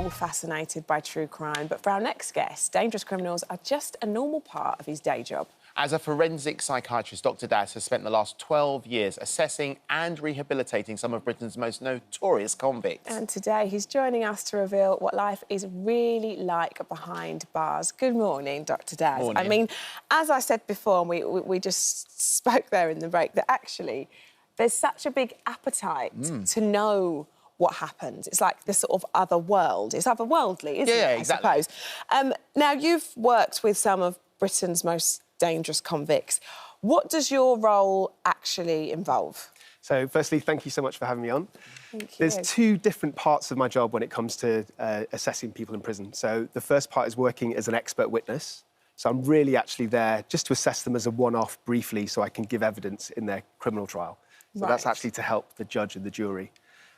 all fascinated by true crime, but for our next guest, dangerous criminals are just a normal part of his day job. As a forensic psychiatrist, Dr Das has spent the last 12 years assessing and rehabilitating some of Britain's most notorious convicts. And today he's joining us to reveal what life is really like behind bars. Good morning, Dr Das. Morning. I mean, as I said before, and we just spoke there in the break, that actually there's such a big appetite to know what happens. It's like this sort of other world. It's otherworldly, isn't it? Yeah, exactly. I suppose. Now, you've worked with some of Britain's most dangerous convicts. What does your role actually involve? So, firstly, thank you so much for having me on. Thank you. There's two different parts of my job when it comes to assessing people in prison. So the first part is working as an expert witness. So I'm really actually there just to assess them as a one-off briefly so I can give evidence in their criminal trial. So that's actually to help the judge and the jury.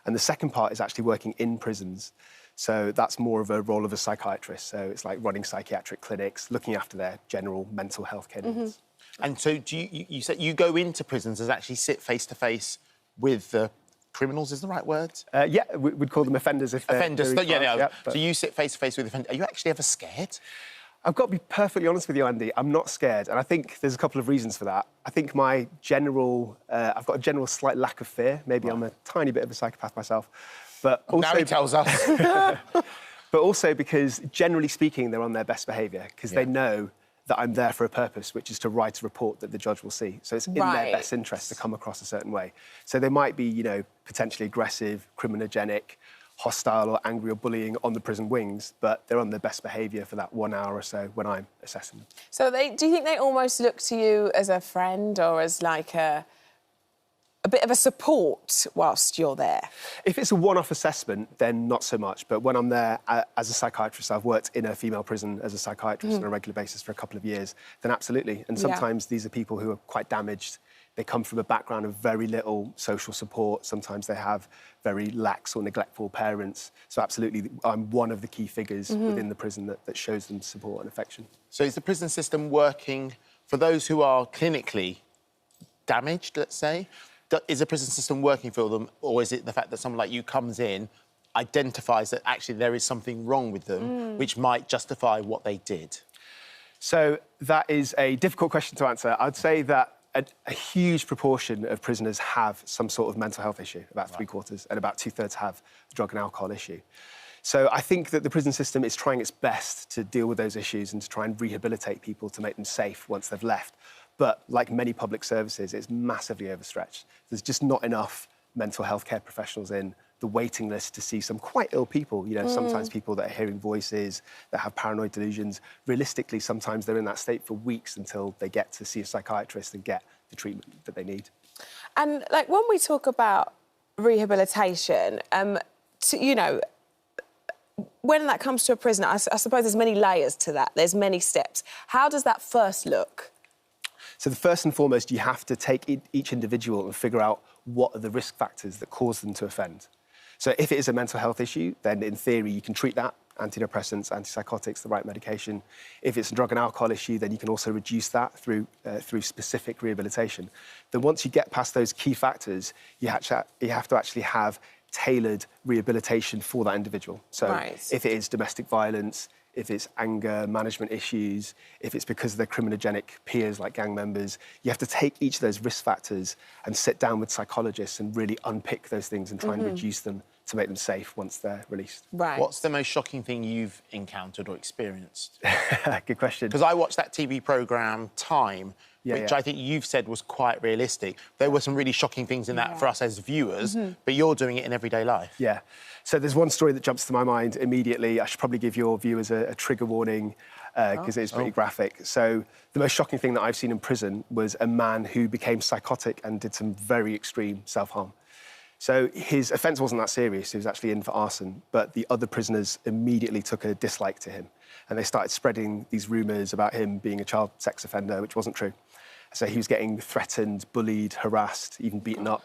And the second part is actually working in prisons. So that's more of a role of a psychiatrist. So it's like running psychiatric clinics, looking after their general mental health care needs. And so do you said you go into prisons and actually sit face-to-face with the criminals, is the right word? Yeah, we'd call them offenders if they're... Offenders, very yeah, far. So you sit face-to-face with offenders. Are you actually ever scared? I've got to be perfectly honest with you, Andy. I'm not scared, and I think there's a couple of reasons for that. I think my general... I've got a general slight lack of fear. Maybe I'm a tiny bit of a psychopath myself. But also... Now he tells us. But also because, generally speaking, they're on their best behaviour, because they know that I'm there for a purpose, which is to write a report that the judge will see. So it's in their best interest to come across a certain way. So they might be, you know, potentially aggressive, criminogenic, hostile or angry or bullying on the prison wings, but they're on their best behaviour for that 1 hour or so when I'm assessing them. So do you think they almost look to you as a friend or as like a bit of a support whilst you're there? If it's a one-off assessment, then not so much. But when I'm there as a psychiatrist, I've worked in a female prison as a psychiatrist on a regular basis for a couple of years, then absolutely. And sometimes these are people who are quite damaged. They come from a background of very little social support. Sometimes they have very lax or neglectful parents. So absolutely, I'm one of the key figures within the prison that shows them support and affection. So is the prison system working for those who are clinically damaged, let's say? Is the prison system working for them, or is it the fact that someone like you comes in, identifies that actually there is something wrong with them, which might justify what they did? So that is a difficult question to answer. I'd say that a huge proportion of prisoners have some sort of mental health issue, about three-quarters, and about two-thirds have a drug and alcohol issue. So I think that the prison system is trying its best to deal with those issues and to try and rehabilitate people to make them safe once they've left. But like many public services, it's massively overstretched. There's just not enough mental health care professionals in. The waiting list to see some quite ill people, you know, sometimes people that are hearing voices, that have paranoid delusions. Realistically, sometimes they're in that state for weeks until they get to see a psychiatrist and get the treatment that they need. And, like, when we talk about rehabilitation, you know, when that comes to a prisoner, I suppose there's many layers to that. There's many steps. How does that first look? So the first and foremost, you have to take each individual and figure out what are the risk factors that cause them to offend. So if it is a mental health issue, then in theory you can treat that, antidepressants, antipsychotics, the right medication. If it's a drug and alcohol issue, then you can also reduce that through specific rehabilitation. Then once you get past those key factors, you have to actually have tailored rehabilitation for that individual. So if it is domestic violence, if it's anger management issues, if it's because of their criminogenic peers like gang members, you have to take each of those risk factors and sit down with psychologists and really unpick those things and try and reduce them to make them safe once they're released. What's the most shocking thing you've encountered or experienced? Good question. Because I watched that TV programme Time, which I think you've said was quite realistic. There were some really shocking things in that for us as viewers, but you're doing it in everyday life. Yeah. So there's one story that jumps to my mind immediately. I should probably give your viewers a trigger warning because it is pretty graphic. So the most shocking thing that I've seen in prison was a man who became psychotic and did some very extreme self-harm. So his offence wasn't that serious. He was actually in for arson, but the other prisoners immediately took a dislike to him. And they started spreading these rumours about him being a child sex offender, which wasn't true. So he was getting threatened, bullied, harassed, even beaten up.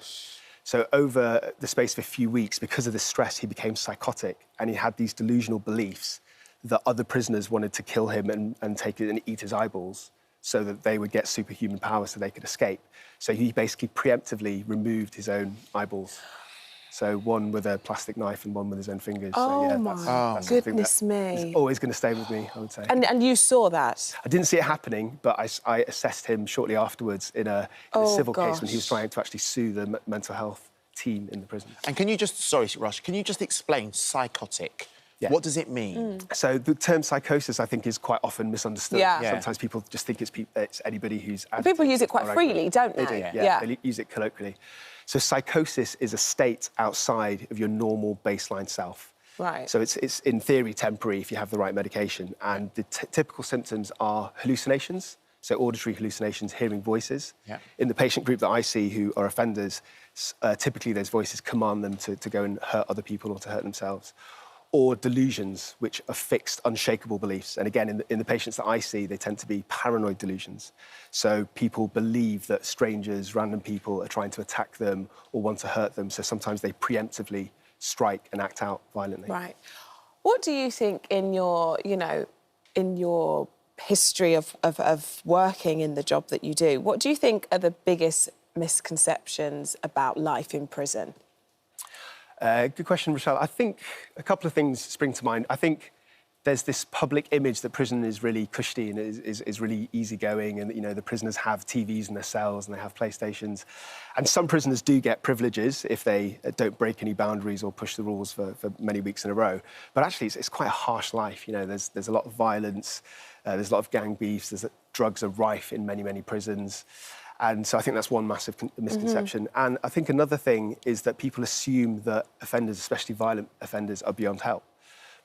So over the space of a few weeks, because of the stress, he became psychotic, and he had these delusional beliefs that other prisoners wanted to kill him and take it and eat his eyeballs so that they would get superhuman power so they could escape. So he basically preemptively removed his own eyeballs. So one with a plastic knife and one with his own fingers. Oh, so, yeah, my goodness me. It's always going to stay with me, I would say. And you saw that? I didn't see it happening, but I assessed him shortly afterwards in a civil case when he was trying to actually sue the mental health team in the prison. And can you just, sorry, Rush, can you just explain psychotic? Yeah. What does it mean? So the term psychosis, I think, is quite often misunderstood. Yeah. Sometimes people just think it's anybody who's... People use it quite freely, don't they? They do, yeah. They use it colloquially. So psychosis is a state outside of your normal baseline self. Right. So it's in theory temporary if you have the right medication. And the typical symptoms are hallucinations, so auditory hallucinations, hearing voices. Yeah. In the patient group that I see who are offenders, typically those voices command them to go and hurt other people or to hurt themselves. Or delusions, which are fixed, unshakable beliefs. And again, in the patients that I see, they tend to be paranoid delusions. So people believe that strangers, random people, are trying to attack them or want to hurt them. So sometimes they preemptively strike and act out violently. Right. What do you think in your, in your history of working in the job that you do, what do you think are the biggest misconceptions about life in prison? Good question, Rochelle. I think a couple of things spring to mind. I think there's this public image that prison is really cushy and is really easygoing, and the prisoners have TVs in their cells and they have PlayStations. And some prisoners do get privileges if they don't break any boundaries or push the rules for many weeks in a row. But actually, it's quite a harsh life. There's a lot of violence, there's a lot of gang beefs, drugs are rife in many prisons. And so I think that's one massive misconception. And I think another thing is that people assume that offenders, especially violent offenders, are beyond help.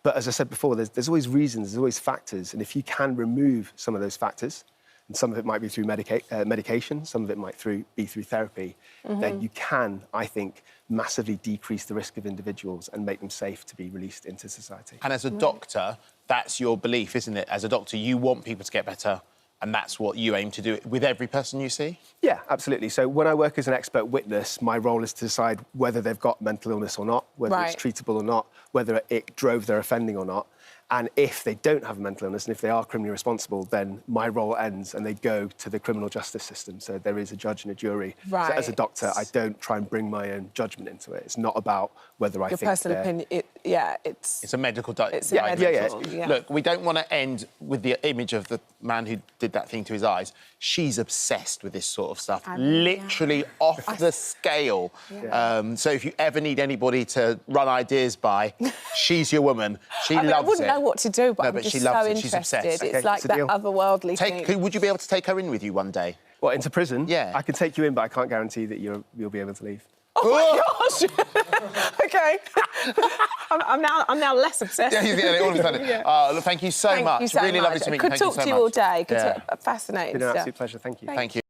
But as I said before, there's always reasons, there's always factors. And if you can remove some of those factors, and some of it might be through medication, some of it might be through therapy, then you can, I think, massively decrease the risk of individuals and make them safe to be released into society. And as a doctor, that's your belief, isn't it? As a doctor, you want people to get better, and that's what you aim to do with every person you see? Yeah, absolutely. So when I work as an expert witness, my role is to decide whether they've got mental illness or not, whether it's treatable or not, whether it drove their offending or not. And if they don't have a mental illness and if they are criminally responsible, then my role ends and they go to the criminal justice system. So there is a judge and a jury. Right. So as a doctor, I don't try and bring my own judgment into it. It's not about whether I think... Your personal opinion, it's a medical diagnosis. Yeah. Look, we don't want to end with the image of the man who did that thing to his eyes. She's obsessed with this sort of stuff, literally off the scale. Yeah. So if you ever need anybody to run ideas by, she's your woman. She loves it. I wouldn't know what to do, but I'm just she loves so it. She's interested. obsessed. It's like that otherworldly thing. Would you be able to take her in with you one day? What, into prison? Yeah. I can take you in, but I can't guarantee that you'll be able to leave. Oh my gosh! OK. I'm now less obsessed. Yeah, all of a sudden. Look, thank you so much. Really lovely to meet you. Could talk to you all day. Fascinating It's been an stuff. absolute pleasure. Thank you. Thank you.